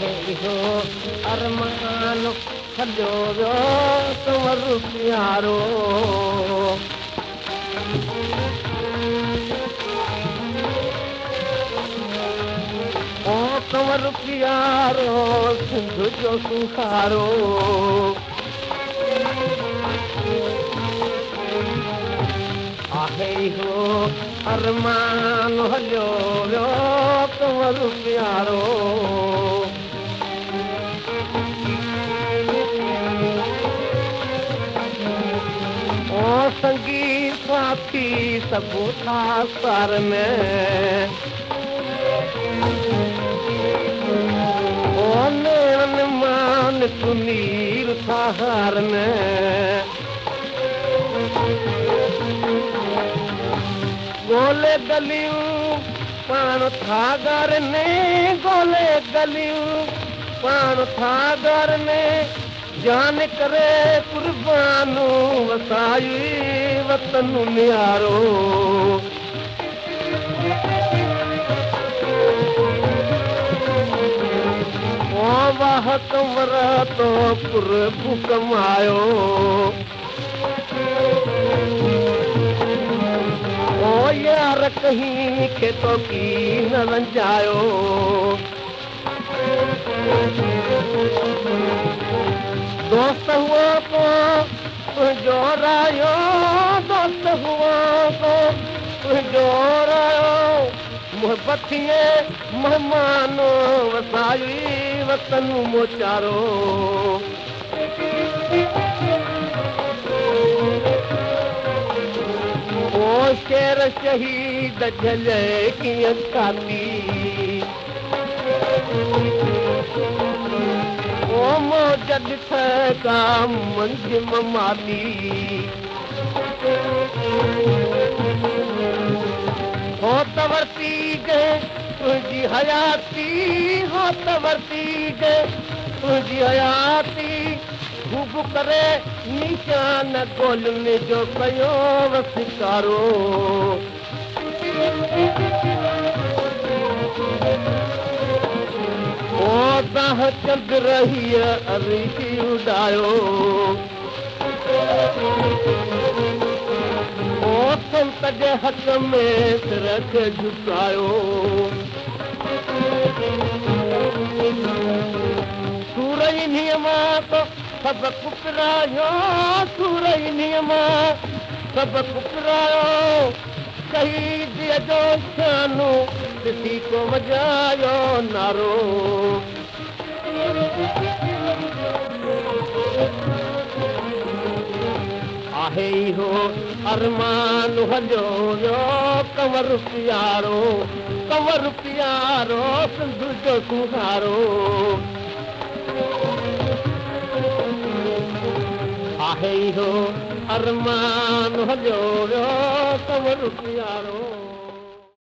इहो अरमान हलियो वियो कंवर प्यारो ओ कंवर प्यारो सिंध जो सुखारो आहे इहो अरमान हलियो वियो कंवर प्यारो ओ संगी साथी सभु था सर में ओ नेण मान सुनीर था हार में गोले गलियूं पाण था घर ने गोले गलियूं पाण था घर ने जान करे कुर्बानू वसाई वतन न्यारो ओ वाह कंवर तो प्रभु कमायो ओ यार कहीं के तो की न रंजायो दोस्त हुआ को जोरायो दोस्त हुआ को जोरायो मोहब्बतिए मेहमानो वसाई वतन मोचारो ओ शेर शहीद झले कीअं खाती ओ मौज ॾिठ का मंझि माती हो त वरती गे तुंहिंजी हयाती हो त वरती गे तुंहिंजी हयाती ख़ूब करे निशान ॻोल्हण जो कयो वसिकारो ओ दाह चंद रही अरिशी उॾायो ओ संत जे हथ में सिर खे झुकायो सूरई नियमा तो सभु पुकरायो सूरई नियमा सभु पुकरायो शहीदीअ जो शानू ॾिसी को वॼायो नारो आहे इहो अरमान हलियो वियो कंवर प्यारो सिंध जो सुहारो आहे इहो अरमान हलियो वियो कंवर प्यारो